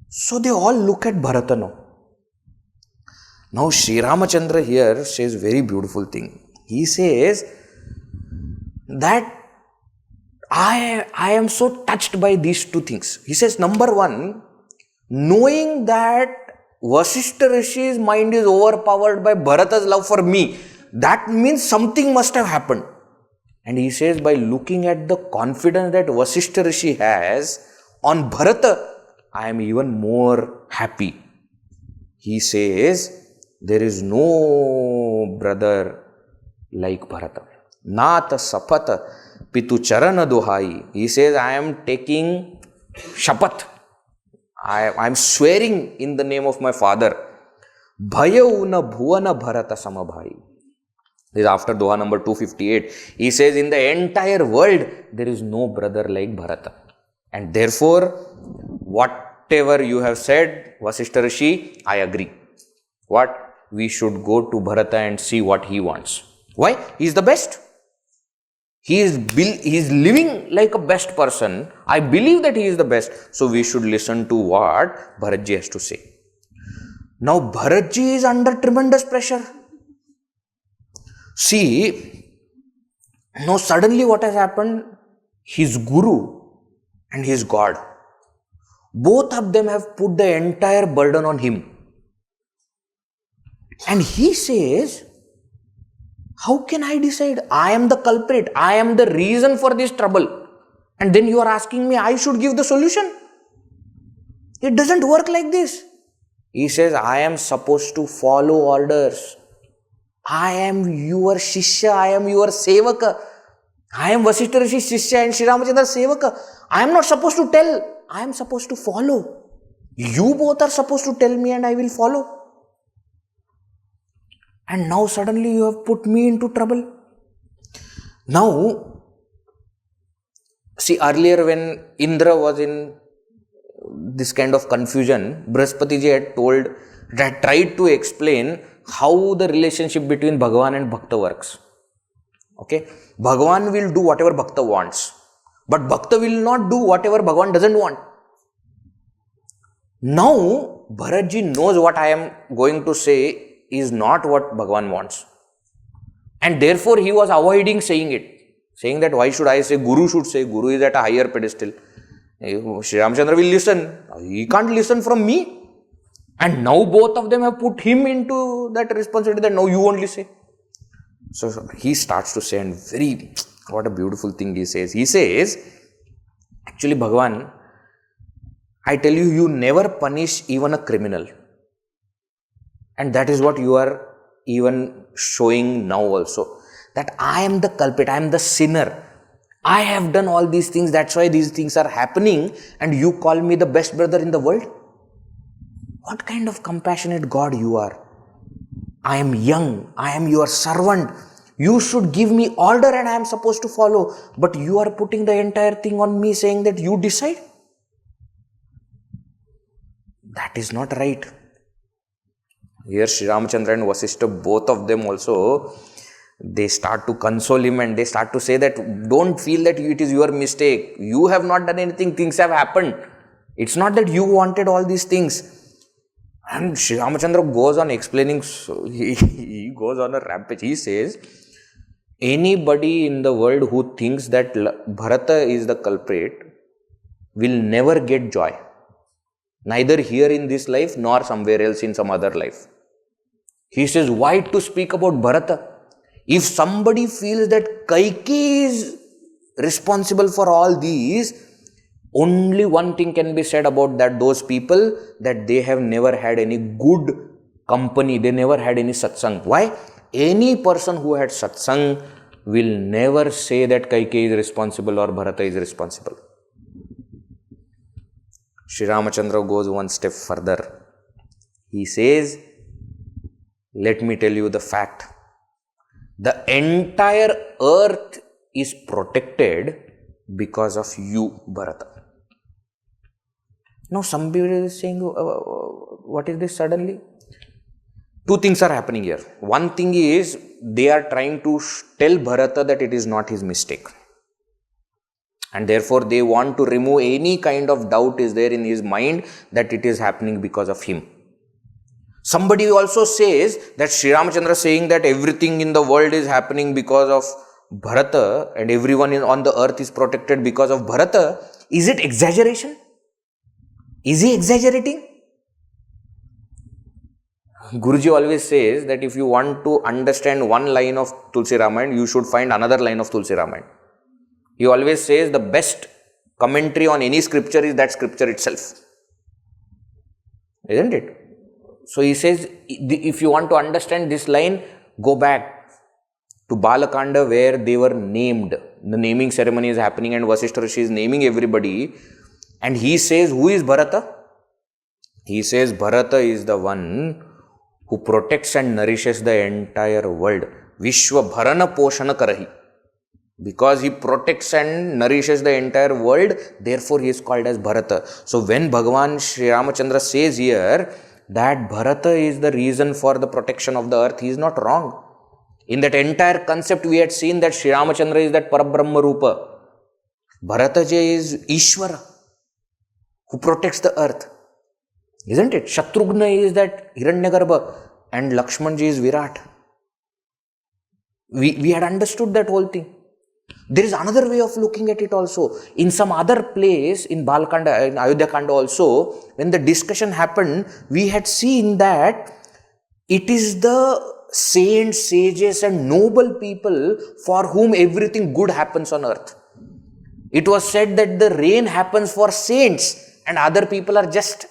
So they all look at Bharata now. Now Sri Ramachandra here says very beautiful thing. He says that I am so touched by these two things. He says, number one, knowing that Vasishta Rishi's mind is overpowered by Bharata's love for me, that means something must have happened. And he says, by looking at the confidence that Vasishta Rishi has on Bharata, I am even more happy. He says, there is no brother like Bharata. Nata sapata pitu charana duhai. He says, I am taking shapat. I am swearing in the name of my father. Bhayauna bhuvana Bharata samabhai. This is after Doha number 258. He says, in the entire world, there is no brother like Bharata. And therefore, whatever you have said, Vasishta Rishi, I agree. What? We should go to Bharata and see what he wants. Why? He is the best. He is living like a best person. I believe that he is the best. So we should listen to what Bharatji has to say. Now Bharatji is under tremendous pressure. See, now suddenly what has happened? His guru and his God, both of them have put the entire burden on him. And he says, how can I decide? I am the culprit. I am the reason for this trouble. And then you are asking me, I should give the solution. It doesn't work like this. He says, I am supposed to follow orders. I am your Shishya. I am your Sevaka. I am Vasishta Rishi's Shishya and Sri Ramachandra's Sevaka. I am not supposed to tell. I am supposed to follow. You both are supposed to tell me and I will follow. And now suddenly you have put me into trouble. Now, see, earlier when Indra was in this kind of confusion, Brihaspati ji had tried to explain how the relationship between Bhagavan and Bhakta works. Okay? Bhagavan will do whatever Bhakta wants, but Bhakta will not do whatever Bhagavan doesn't want. Now, Bharat ji knows what I am going to say is not what Bhagavan wants. And therefore, he was avoiding saying it. Saying that why should I say, Guru should say, Guru is at a higher pedestal. Sri Ramachandra will listen. He can't listen from me. And now both of them have put him into that responsibility that now you only say. So he starts to say, and what a beautiful thing he says. He says, actually Bhagavan, I tell you, you never punish even a criminal. And that is what you are even showing now also. That I am the culprit, I am the sinner. I have done all these things, that's why these things are happening, and you call me the best brother in the world? What kind of compassionate God you are? I am young, I am your servant. You should give me order and I am supposed to follow. But you are putting the entire thing on me saying that you decide. That is not right. Here Sri Ramachandra and Vasishta, both of them also, they start to console him and they start to say that don't feel that it is your mistake. You have not done anything, things have happened. It's not that you wanted all these things. And Sri Ramachandra goes on explaining, so he goes on a rampage. He says, anybody in the world who thinks that Bharata is the culprit will never get joy. Neither here in this life nor somewhere else in some other life. He says, why to speak about Bharata? If somebody feels that Kaikeyi is responsible for all these, only one thing can be said about those people, that they have never had any good company, they never had any satsang. Why? Any person who had satsang will never say that Kaikeyi is responsible or Bharata is responsible. Sri Ramachandra goes one step further. He says, let me tell you the fact. The entire earth is protected because of you, Bharata. Now somebody is saying, what is this suddenly? Two things are happening here. One thing is, they are trying to tell Bharata that it is not his mistake. And therefore they want to remove any kind of doubt is there in his mind that it is happening because of him. Somebody also says that Sri Ramachandra is saying that everything in the world is happening because of Bharata and everyone on the earth is protected because of Bharata. Is it exaggeration? Is he exaggerating? Guruji always says that if you want to understand one line of Tulsi Ramayana, you should find another line of Tulsi Ramayana. He always says the best commentary on any scripture is that scripture itself. Isn't it? So he says, if you want to understand this line, go back to Balakanda where they were named. The naming ceremony is happening and Vasishta Rishi is naming everybody. And he says, who is Bharata? He says, Bharata is the one who protects and nourishes the entire world. Vishwa Bharana Poshana Karahi. Because he protects and nourishes the entire world, therefore he is called as Bharata. So when Bhagavan Sri Ramachandra says here that Bharata is the reason for the protection of the earth, he is not wrong. In that entire concept, we had seen that Sri Ramachandra is that Parabrahma Rupa. Bharata ji is Ishvara, who protects the earth. Isn't it? Shatrughna is that Hiranyagarbha and Lakshman ji is Virat. We had understood that whole thing. There is another way of looking at it also. In some other place, in Ayodhya kanda also, when the discussion happened, we had seen that It is the saints, sages and noble people for whom everything good happens on earth. It was said that the rain happens for saints and other people are just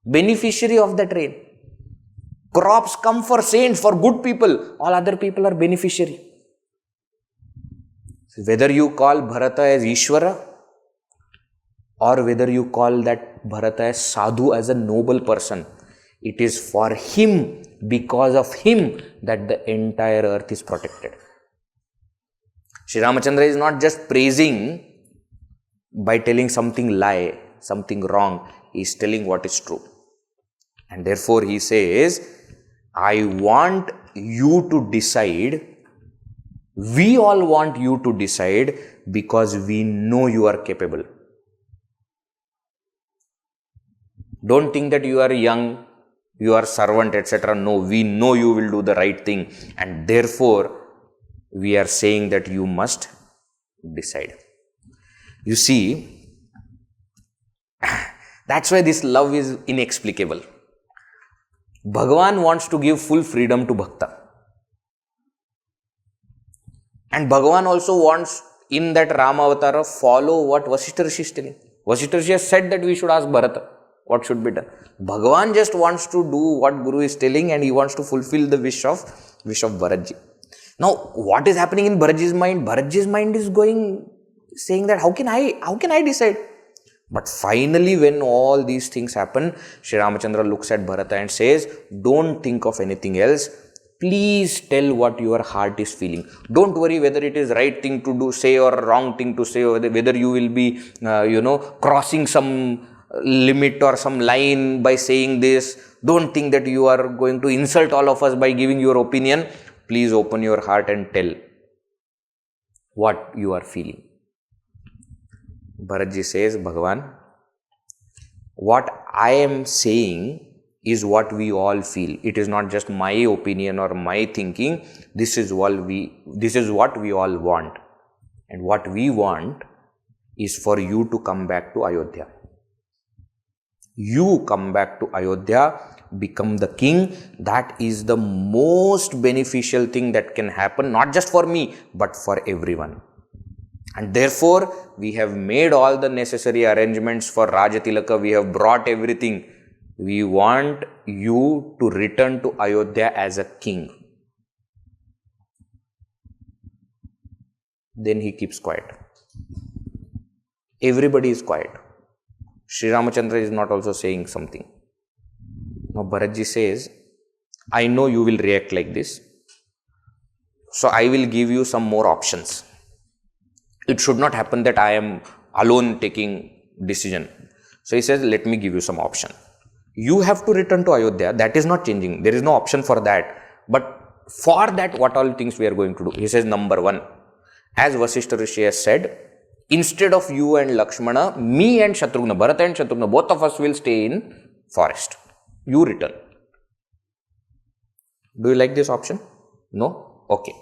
beneficiary of that rain. Crops come for saints, for good people. All other people are beneficiary. So whether you call Bharata as Ishvara or whether you call that Bharata as Sadhu, as a noble person, it is for him, because of him, that the entire earth is protected. Sri Ramachandra is not just praising by telling something lie, something wrong. He is telling what is true. And therefore he says, I want you to decide. We all want you to decide because we know you are capable. Don't think that you are young, you are servant, etc. No, we know you will do the right thing, and therefore we are saying that you must decide. You see, that's why this love is inexplicable. Bhagavan wants to give full freedom to Bhakta. And Bhagavan also wants, in that Rama Avatara, follow what Vasishta Rishi is telling. Vasishta Rishi has said that we should ask Bharata what should be done. Bhagavan just wants to do what Guru is telling, and he wants to fulfill the wish of Bharatji. Now, what is happening in Bharatji's mind? Bharatji's mind is saying that how can I decide? But finally, when all these things happen, Sri Ramachandra looks at Bharata and says, don't think of anything else. Please tell what your heart is feeling. Don't worry whether it is right thing to do, say, or wrong thing to say, or whether you will be, crossing some limit or some line by saying this. Don't think that you are going to insult all of us by giving your opinion. Please open your heart and tell what you are feeling. Bharatji says, Bhagavan, what I am saying is what we all feel. It is not just my opinion or my thinking. This is what we all want. And what we want is for you to come back to Ayodhya. You come back to Ayodhya, become the king. That is the most beneficial thing that can happen, not just for me, but for everyone. And therefore, we have made all the necessary arrangements for Rajatilaka. We have brought everything. We want you to return to Ayodhya as a king. Then he keeps quiet. Everybody is quiet. Sri Ramachandra is not also saying something. Now Bharatji says, I know you will react like this. So I will give you some more options. It should not happen that I am alone taking decision. So he says, let me give you some option. You have to return to Ayodhya. That is not changing. There is no option for that. But for that, what all things we are going to do? He says, number one, as Vasishta Rishi has said, instead of you and Lakshmana, me and Shatrughna, Bharata and Shatrughna, both of us will stay in forest. You return. Do you like this option? No? Okay.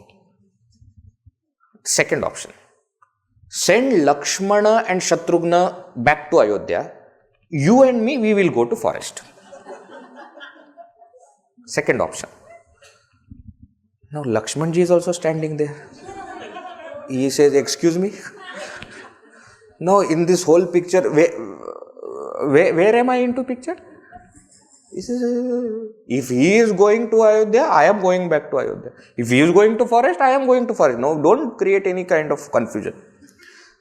Second option. Send Lakshmana and Shatrughna back to Ayodhya. You and me, we will go to forest. Second option. Now Lakshmanji is also standing there. He says, excuse me? No, in this whole picture, where am I into picture? He says, if he is going to Ayodhya, I am going back to Ayodhya. If he is going to forest, I am going to forest. No, don't create any kind of confusion.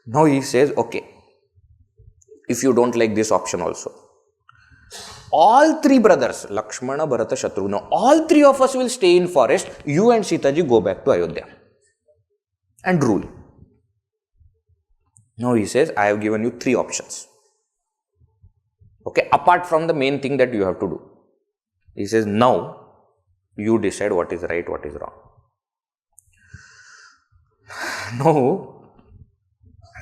Now he says, okay, if you don't like this option also, all three brothers, Lakshmana, Bharata, Shatrughna, all three of us will stay in forest. You and Sita ji go back to Ayodhya and rule. Now he says, I have given you three options. Okay, apart from the main thing that you have to do. He says, now you decide what is right, what is wrong. Now,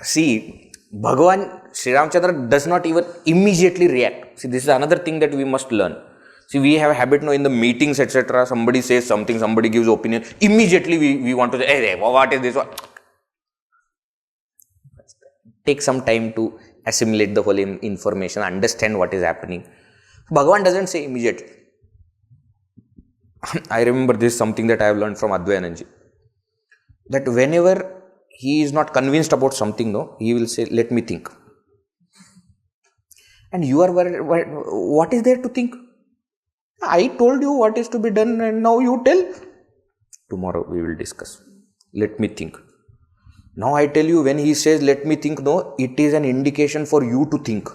see, Bhagavan, Sri Ramchandra does not even immediately react. See, this is another thing that we must learn. See, we have a habit now in the meetings, etc. Somebody says something, somebody gives opinion. Immediately we want to say, hey, what is this? Take some time to assimilate the whole information, understand what is happening. Bhagavan doesn't say immediately. I remember this is something that I have learned from Advayananji. That whenever he is not convinced about something, no, he will say, let me think. And you are worried, what is there to think? I told you what is to be done and now you tell. Tomorrow we will discuss. Let me think. Now I tell you, when he says let me think, no, it is an indication for you to think.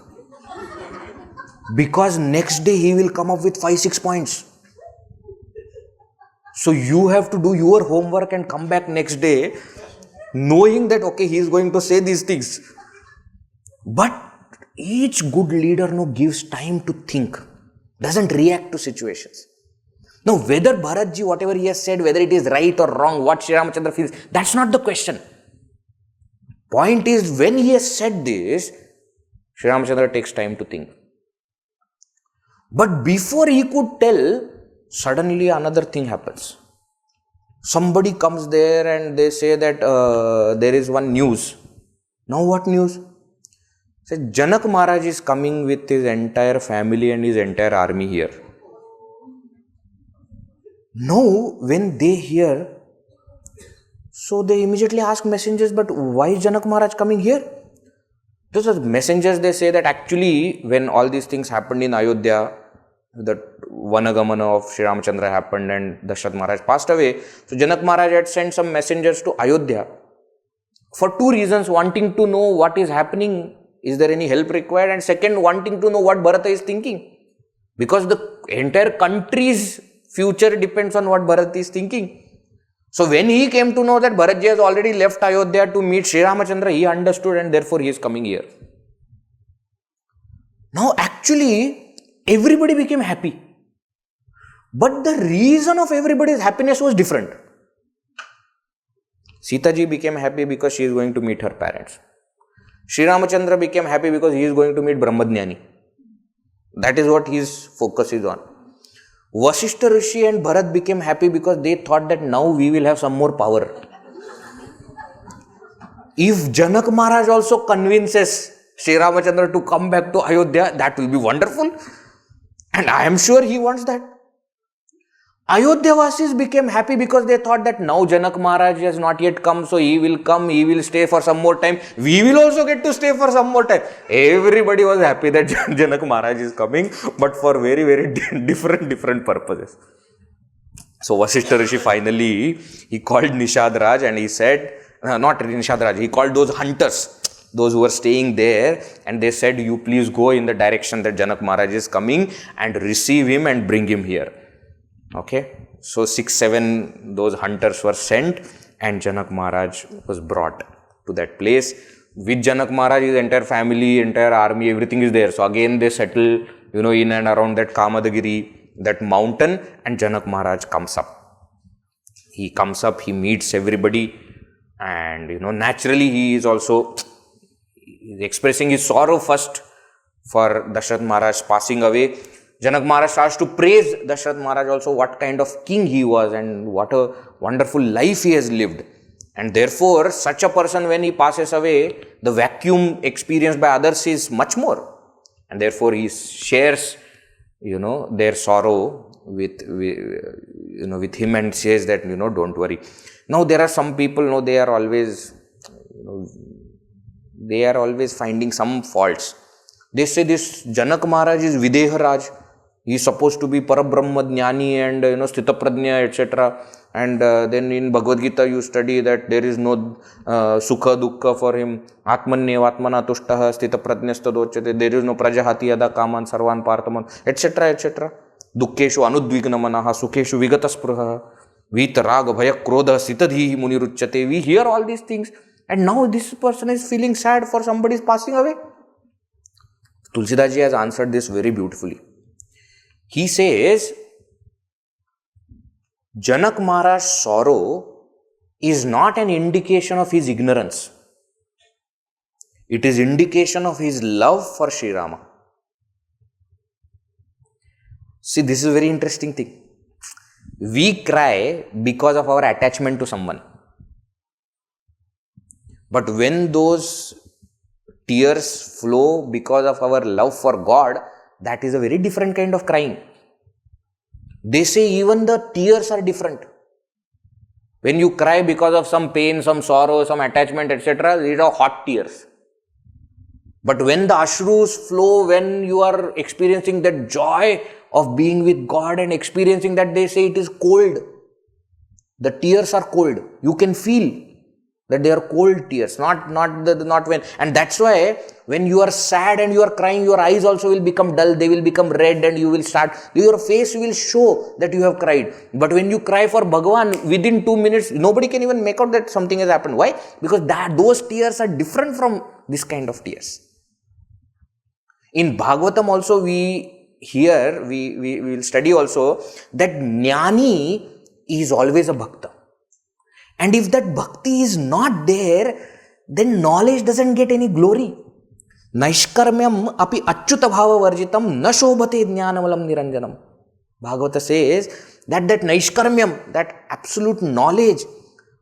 Because next day he will come up with 5-6 points. So you have to do your homework and come back next day knowing that okay, he is going to say these things. But each good leader gives time to think, doesn't react to situations. Now whether Bharatji, whatever he has said, whether it is right or wrong, what Sri Ramachandra feels, that's not the question. Point is, when he has said this, Sri Ramachandra takes time to think. But before he could tell, suddenly another thing happens. Somebody comes there and they say that there is one news. Now what news? Say Janak Maharaj is coming with his entire family and his entire army here. Now when they hear, so they immediately ask messengers, but why is Janak Maharaj coming here? Those messengers, they say that actually when all these things happened in Ayodhya, the Vanagamana of Sri Ramachandra happened and Dasharatha Maharaj passed away. So Janak Maharaj had sent some messengers to Ayodhya for 2 reasons: wanting to know what is happening, is there any help required, and second, wanting to know what Bharata is thinking. Because the entire country's future depends on what Bharat is thinking. So when he came to know that Bharatji has already left Ayodhya to meet Sri Ramachandra, he understood and therefore he is coming here. Now actually, everybody became happy. But the reason of everybody's happiness was different. Sita ji became happy because she is going to meet her parents. Sri Ramachandra became happy because he is going to meet Brahmadnyani. That is what his focus is on. Vasishta Rishi and Bharat became happy because they thought that now we will have some more power. If Janak Maharaj also convinces Sri Ramachandra to come back to Ayodhya, that will be wonderful. And I am sure he wants that. Ayodhya Vasis became happy because they thought that now Janak Maharaj has not yet come, so he will come, he will stay for some more time. We will also get to stay for some more time. Everybody was happy that Janak Maharaj is coming, but for very, very different purposes. So Vasishta Rishi finally, he called Nishad Raj and he said, not Nishad Raj, he called those hunters, those who were staying there, and they said, you please go in the direction that Janak Maharaj is coming and receive him and bring him here. Okay, so 6-7 those hunters were sent and Janak Maharaj was brought to that place. With Janak Maharaj, his entire family, entire army, everything is there. So again they settle, in and around that Kamadagiri, that mountain, and Janak Maharaj comes up. He comes up, he meets everybody, and naturally he is also expressing his sorrow first for Dasharatha Maharaj passing away. Janak Maharaj starts to praise Dasharatha Maharaj also, what kind of king he was and what a wonderful life he has lived. And therefore, such a person, when he passes away, the vacuum experienced by others is much more. And therefore, he shares, their sorrow with him and says that, don't worry. Now, there are some people, they are always finding some faults. They say this Janak Maharaj is Videha Raj. He is supposed to be Parabrahma Jnani and Sthita Prajna, etc. And then in Bhagavad Gita you study that there is no Sukha Dukkha for him. Atmanne Atmana Tushtaha Sthita Prajnastadochate. There is no Prajahati Yada Kaman Sarvan Parthaman, etc. etc. Dukkeshu Anudvigna Manaha Sukheshu Vigataspruha Vita Raga Bhaya Krodha Sitadhi Muniruchate. We hear all these things, and now this person is feeling sad for somebody's passing away. Tulsidas ji has answered this very beautifully. He says, Janak Maharaj's sorrow is not an indication of his ignorance. It is indication of his love for Sri Rama. See, this is a very interesting thing. We cry because of our attachment to someone. But when those tears flow because of our love for God, that is a very different kind of crying. They say even the tears are different. When you cry because of some pain, some sorrow, some attachment, etc., these are hot tears. But when the ashrus flow, when you are experiencing that joy of being with God and experiencing that, they say it is cold. The tears are cold. You can feel that they are cold tears, not when. And that's why when you are sad and you are crying, your eyes also will become dull, they will become red, and you will start, your face will show that you have cried. But when you cry for Bhagavan, within 2 minutes, nobody can even make out that something has happened. Why? Because those tears are different from this kind of tears. In Bhagavatam also we will study also that jnani is always a bhakta. And if that bhakti is not there, then knowledge doesn't get any glory. Naishkarmyam api achyuta bhava varjitam na shobhate jnanamalam niranjanam. Bhagavata says that naishkarmyam, that absolute knowledge,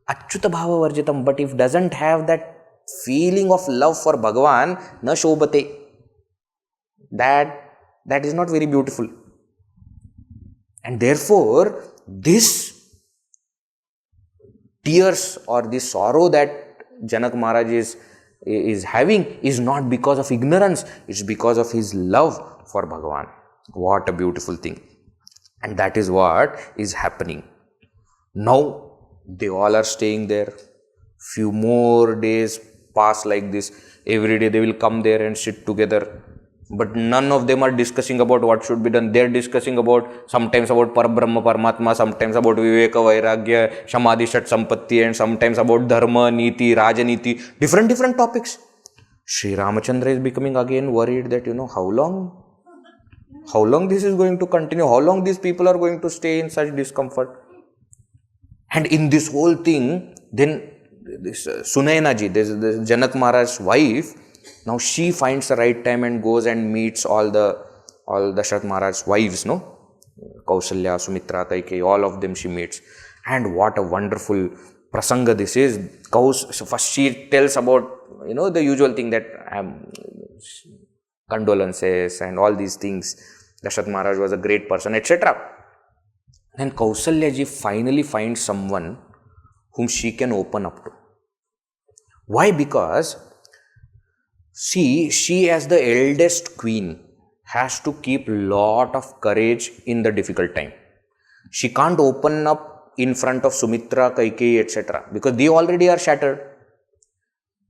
achyuta bhava varjitam, but if doesn't have that feeling of love for Bhagavan, na shobhate, that is not very beautiful. And therefore, this tears or this sorrow that Janak Maharaj is having is not because of ignorance, it's because of his love for Bhagavan. What a beautiful thing. And that is what is happening. Now, they all are staying there. Few more days pass like this. Every day they will come there and sit together. But none of them are discussing about what should be done. They are discussing sometimes about Parabrahma, Paramatma, sometimes about Viveka, Vairagya, Samadhi, Shat Sampatti, and sometimes about Dharma, Niti, Rajaniti, different topics. Sri Ramachandra is becoming again worried that, how long this is going to continue, how long these people are going to stay in such discomfort. And in this whole thing, then this Sunaina ji, this Janak Maharaj's wife, now she finds the right time and goes and meets all the Dasaratha Maharaj's wives, Kausalya, Sumitra, Kaikeyi, all of them she meets. And what a wonderful prasanga this is. First she tells about, the usual thing that condolences and all these things. Dasaratha Maharaj was a great person, etc. Then Kausalya ji finally finds someone whom she can open up to. Why? Because she as the eldest queen has to keep lot of courage in the difficult time. She can't open up in front of Sumitra, Kaikeyi, etc. because they already are shattered.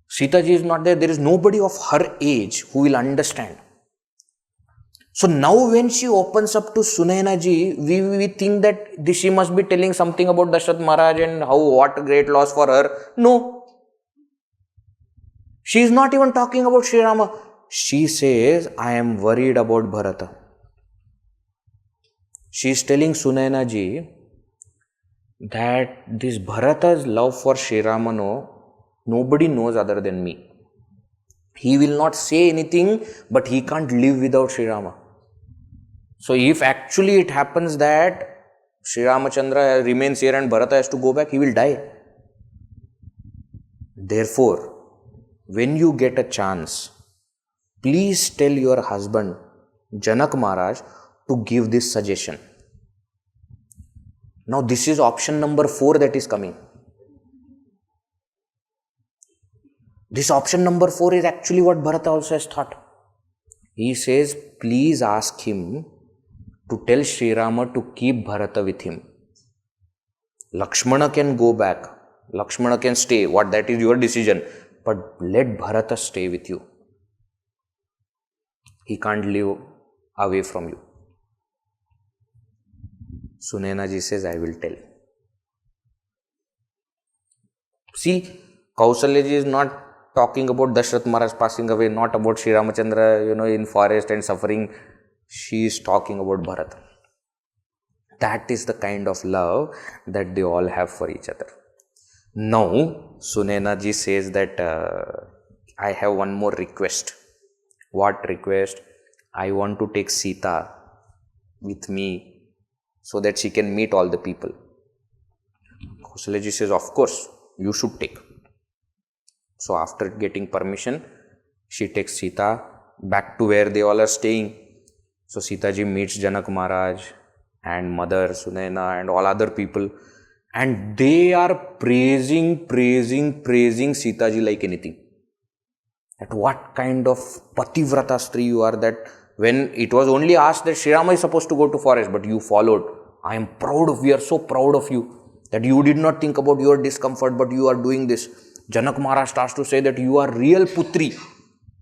Sita ji is not there. There is nobody of her age who will understand. So now when she opens up to Sunaina ji, we think that she must be telling something about Dasaratha Maharaj and what a great loss for her. No. She is not even talking about Sri Rama. She says, I am worried about Bharata. She is telling Sunaina ji that this Bharata's love for Sri Rama, nobody knows other than me. He will not say anything, but he can't live without Sri Rama. So if actually it happens that Sri Ramachandra remains here and Bharata has to go back, he will die. Therefore, when you get a chance, please tell your husband, Janak Maharaj, to give this suggestion. Now this is option number 4 that is coming. This option number 4 is actually what Bharata also has thought. He says, please ask him to tell Sri Rama to keep Bharata with him. Lakshmana can go back. Lakshmana can stay. That is your decision. But let Bharata stay with you. He can't live away from you. Sunaina ji says, I will tell. See, Kausalya ji is not talking about Dasaratha Maharaj passing away, not about Sri Ramachandra, in forest and suffering. She is talking about Bharata. That is the kind of love that they all have for each other. Now, Sunaina ji says that I have one more request. What request? I want to take Sita with me so that she can meet all the people. Kausalya ji says, of course, you should take. So after getting permission, she takes Sita back to where they all are staying. So Sita ji meets Janak Maharaj and mother Sunaina and all other people, and they are praising Sita ji like anything. That what kind of pativrata stri you are, that when it was only asked that Sri Rama is supposed to go to forest, but you followed. I am proud we are so proud of you, that you did not think about your discomfort, but you are doing this. Janak Maharaj starts to say that you are real putri.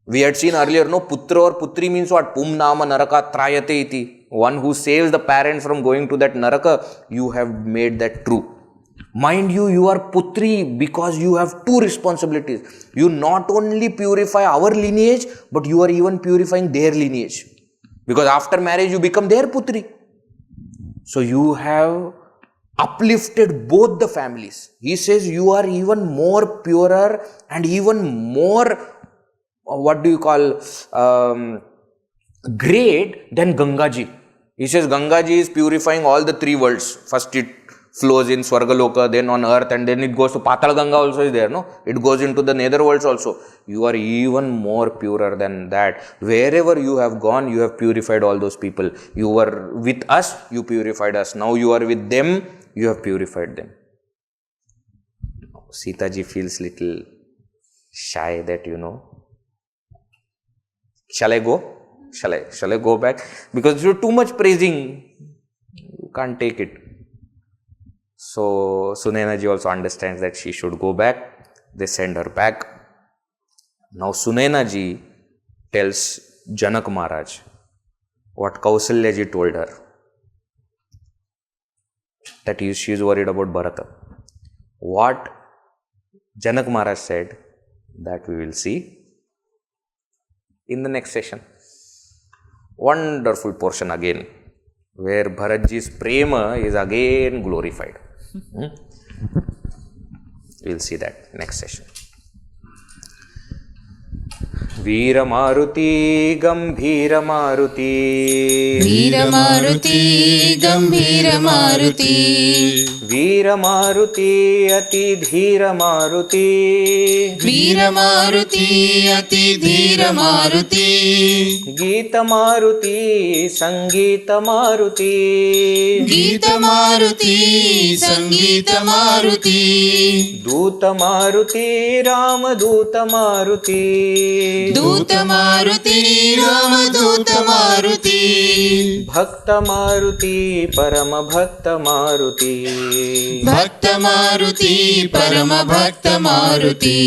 We had seen earlier, no, putra or putri means what? Pum nama naraka trayate iti. One who saves the parents from going to that naraka, you have made that true. Mind you, you are putri because you have two responsibilities. You not only purify our lineage, but you are even purifying their lineage. Because after marriage, you become their putri. So you have uplifted both the families. He says you are even more purer and even more, great than Gangaji. He says Gangaji is purifying all the three worlds. First it flows in Swargaloka, then on earth, and then it goes to Patal Ganga also is there, no? It goes into the nether worlds also. You are even more purer than that. Wherever you have gone, you have purified all those people. You were with us, you purified us. Now you are with them, you have purified them. Sita ji feels little shy that, shall I go? Shall I go back? Because you're too much praising. You can't take it. So Sunaina ji also understands that she should go back. They send her back. Now Sunaina ji tells Janak Maharaj what Kausalya ji told her. That she is worried about Bharata. What Janak Maharaj said, that we will see in the next session. Wonderful portion again, where Bharatji's prema is again glorified. We'll see that next session. Veera Maruti Gambhira Maruti, Veera Maruti Gambhira Maruti, Veera Maruti Ati Dhira Maruti, Veera Maruti Ati Dhira Maruti, Gita Maruti Sangeeta Maruti, Gita Maruti Sangeeta Maruti, Duta Maruti Rama Duta Maruti, Duta Maruti Rama Duta Maruti, Bhakta Maruti Parama Bhakta Maruti, Bhakta Maruti Parama Bhakta Maruti,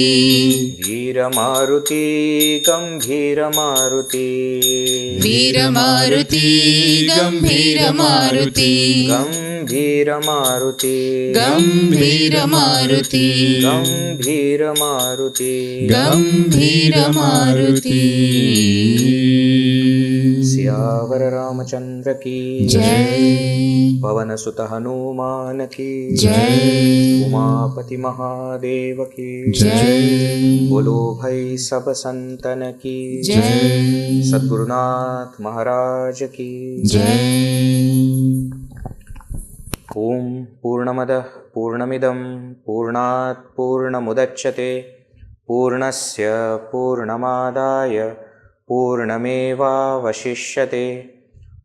Veera Maruti Gambhira Maruti, Veera Maruti Gambhira Maruti, Gambhira Maruti, Gambhira Maruti, Gambhira Maruti, Gambhira Maruti. Siyavara Ramachandra ki Jai, Pavana Sutta Hanuman ki Jai, Umapati Mahadeva ki Jai, Bolo Bhai Sab Santan ki Jai, Sadgurunath Maharaj ki Jai. Om Purnamadah Purnamidam Purnat Purnamudachyate Purnasya Purnamadaya Purnameva Vashishyate.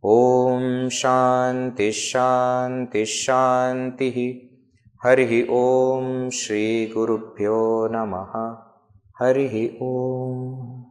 Om Shanti Shanti Shanti. Harihi Om Shri Gurubhyo Namaha. Harihi Om.